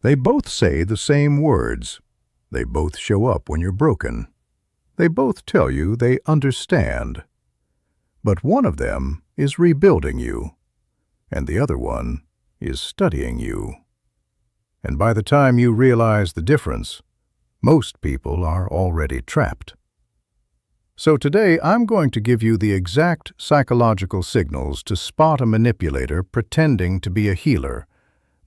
They both say the same words. They both show up when you're broken. They both tell you they understand. But one of them is rebuilding you, and the other one is studying you. And by the time you realize the difference, most people are already trapped. So today I'm going to give you the exact psychological signals to spot a manipulator pretending to be a healer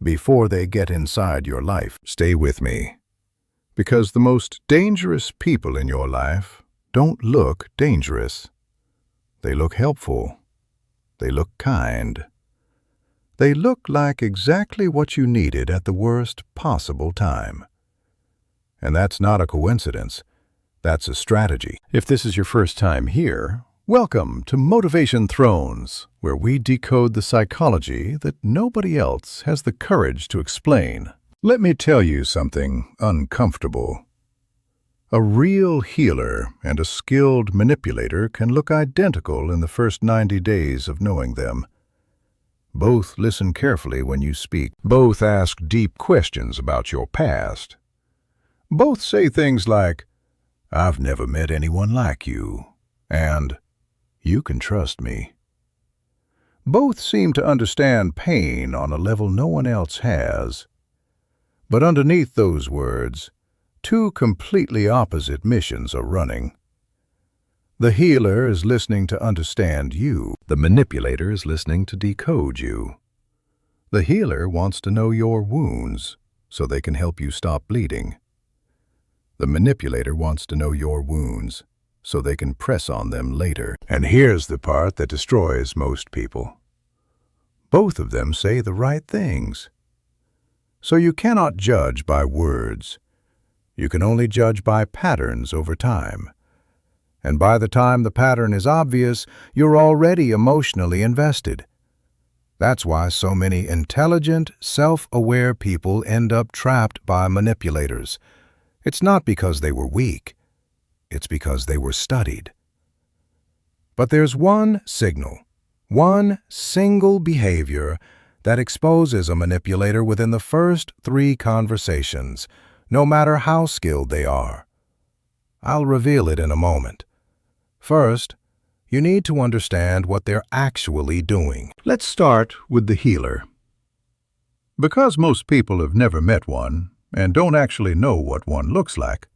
before they get inside your life. Stay with me, because the most dangerous people in your life don't look dangerous. They look helpful. They look kind. They look like exactly what you needed at the worst possible time. And that's not a coincidence. That's a strategy. If this is your first time here, welcome to Motivation Thrones, where we decode the psychology that nobody else has the courage to explain. Let me tell you something uncomfortable. A real healer and a skilled manipulator can look identical in the first 90 days of knowing them. Both listen carefully when you speak. Both ask deep questions about your past. Both say things like, "I've never met anyone like you," and "You can trust me." Both seem to understand pain on a level no one else has. But underneath those words, two completely opposite missions are running. The healer is listening to understand you. The manipulator is listening to decode you. The healer wants to know your wounds so they can help you stop bleeding. The manipulator wants to know your wounds so they can press on them later. And here's the part that destroys most people. Both of them say the right things. So you cannot judge by words. You can only judge by patterns over time. And by the time the pattern is obvious, you're already emotionally invested. That's why so many intelligent, self-aware people end up trapped by manipulators. It's not because they were weak. It's because they were studied. But there's one signal, one single behavior that exposes a manipulator within the first 3 conversations, no matter how skilled they are. I'll reveal it in a moment. First, you need to understand what they're actually doing. Let's start with the healer. Because most people have never met one and don't actually know what one looks like,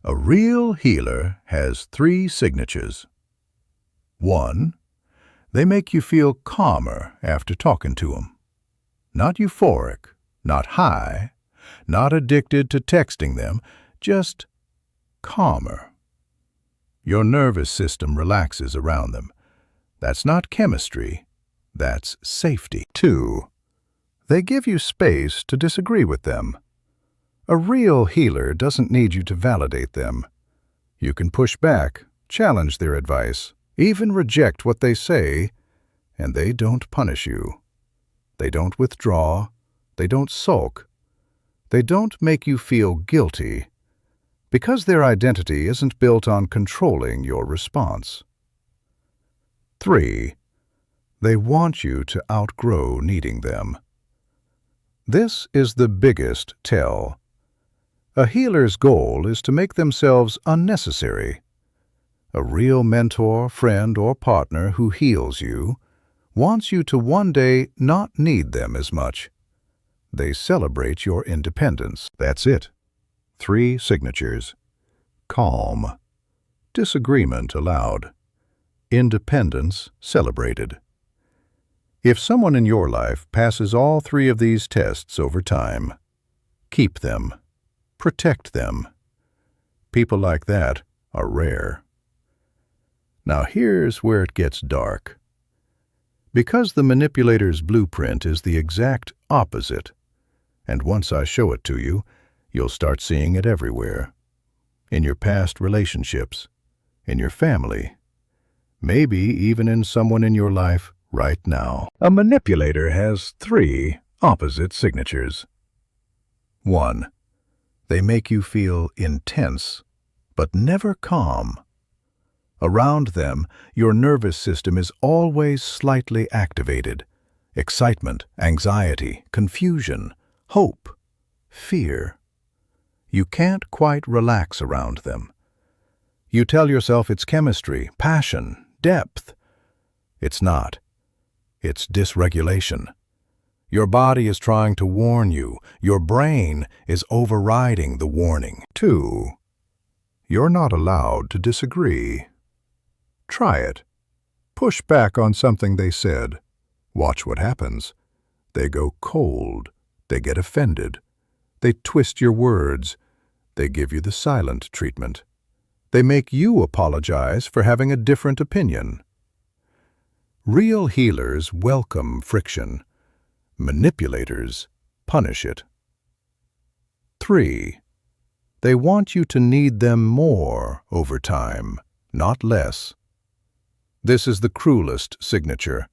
a real healer has 3 signatures. 1, they make you feel calmer after talking to them. Not euphoric, not high, not addicted to texting them, just calmer. Your nervous system relaxes around them. That's not chemistry, that's safety. 2, they give you space to disagree with them. A real healer doesn't need you to validate them. You can push back, challenge their advice, even reject what they say, and they don't punish you. They don't withdraw. They don't sulk. They don't make you feel guilty, because their identity isn't built on controlling your response. 3, they want you to outgrow needing them. This is the biggest tell. A healer's goal is to make themselves unnecessary. A real mentor, friend, or partner who heals you wants you to one day not need them as much. They celebrate your independence. That's it. 3 signatures. Calm. Disagreement allowed. Independence celebrated. If someone in your life passes all 3 of these tests over time, keep them. Protect them. People like that are rare. Now here's where it gets dark. Because the manipulator's blueprint is the exact opposite, and once I show it to you, you'll start seeing it everywhere. In your past relationships, in your family, maybe even in someone in your life right now. A manipulator has 3 opposite signatures. 1, they make you feel intense, but never calm. Around them, your nervous system is always slightly activated. Excitement, anxiety, confusion, hope. fear. You can't quite relax around them. You tell yourself it's chemistry, passion, depth. It's not. It's dysregulation. Your body is trying to warn you. Your brain is overriding the warning. 2. You're not allowed to disagree. Try it. Push back on something they said. Watch what happens. They go cold. They get offended. They twist your words. They give you the silent treatment. They make you apologize for having a different opinion. Real healers welcome friction. Manipulators punish it. 3. They want you to need them more over time, not less. This is the cruelest signature.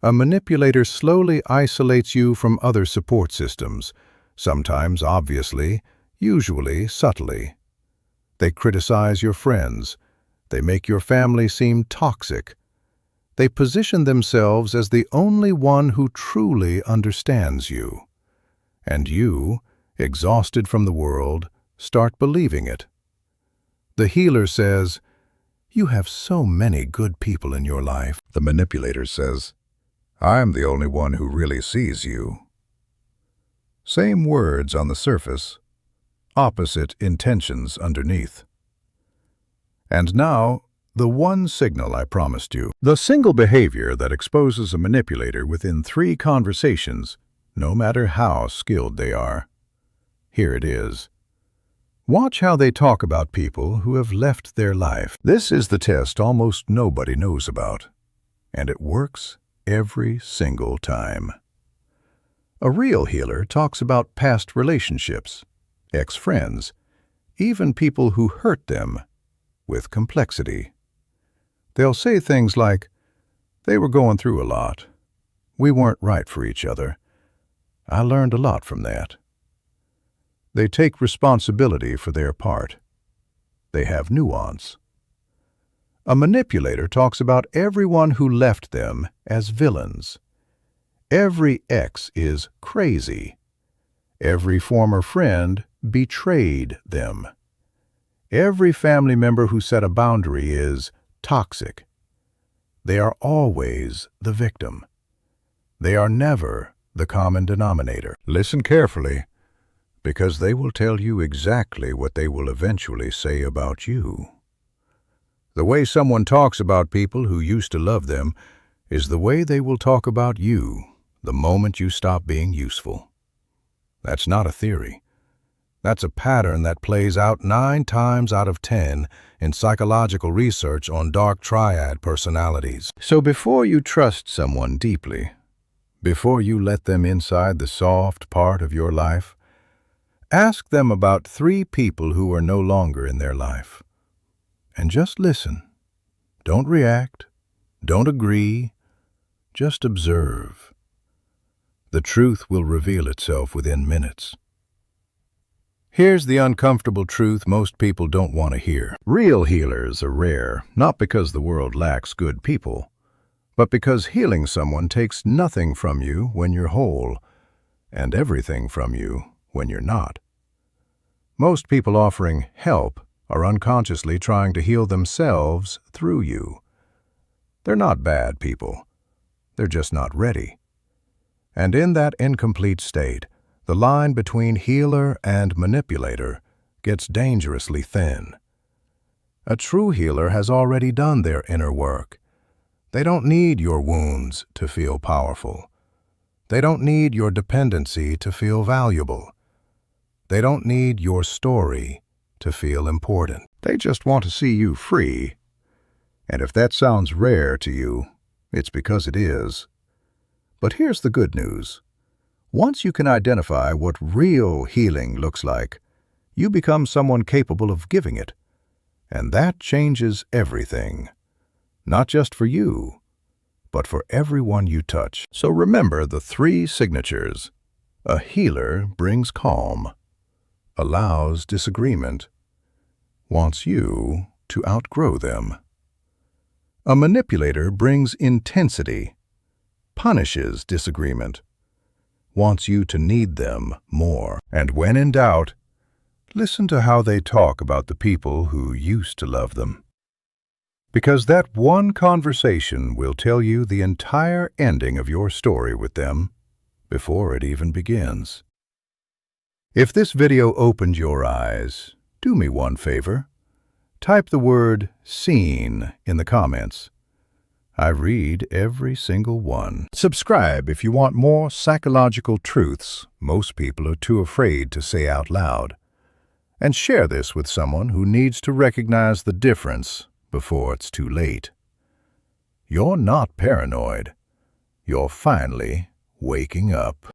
A manipulator slowly isolates you from other support systems, sometimes obviously, usually subtly. They criticize your friends. They make your family seem toxic. They position themselves as the only one who truly understands you. And you, exhausted from the world, start believing it. The healer says, "You have so many good people in your life." The manipulator says, "I'm the only one who really sees you." Same words on the surface, opposite intentions underneath. And now, the one signal I promised you. The single behavior that exposes a manipulator within 3 conversations, no matter how skilled they are. Here it is. Watch how they talk about people who have left their life. This is the test almost nobody knows about, and it works every single time. A real healer talks about past relationships, ex-friends, even people who hurt them, with complexity. They'll say things like, "They were going through a lot. We weren't right for each other. I learned a lot from that." They take responsibility for their part. They have nuance. A manipulator talks about everyone who left them as villains. Every ex is crazy. Every former friend betrayed them. Every family member who set a boundary is toxic. They are always the victim. They are never the common denominator. Listen carefully, because they will tell you exactly what they will eventually say about you. The way someone talks about people who used to love them is the way they will talk about you the moment you stop being useful. That's not a theory. That's a pattern that plays out 9 times out of 10 in psychological research on dark triad personalities. So before you trust someone deeply, before you let them inside the soft part of your life, ask them about 3 people who are no longer in their life. And just listen. Don't react. Don't agree. Just observe. The truth will reveal itself within minutes. Here's the uncomfortable truth most people don't want to hear. Real healers are rare, not because the world lacks good people, but because healing someone takes nothing from you when you're whole, and everything from you when you're not. Most people offering help are unconsciously trying to heal themselves through you. They're not bad people. They're just not ready. And in that incomplete state, the line between healer and manipulator gets dangerously thin. A true healer has already done their inner work. They don't need your wounds to feel powerful. They don't need your dependency to feel valuable. They don't need your story to feel important. They just want to see you free. And if that sounds rare to you, it's because it is. But here's the good news. Once you can identify what real healing looks like, you become someone capable of giving it. And that changes everything. Not just for you, but for everyone you touch. So remember the 3 signatures. A healer brings calm, allows disagreement, wants you to outgrow them. A manipulator brings intensity, punishes disagreement, wants you to need them more. And when in doubt, listen to how they talk about the people who used to love them. Because that one conversation will tell you the entire ending of your story with them before it even begins. If this video opened your eyes, do me one favor. Type the word "seen" in the comments. I read every single one. Subscribe if you want more psychological truths most people are too afraid to say out loud. And share this with someone who needs to recognize the difference before it's too late. You're not paranoid. You're finally waking up.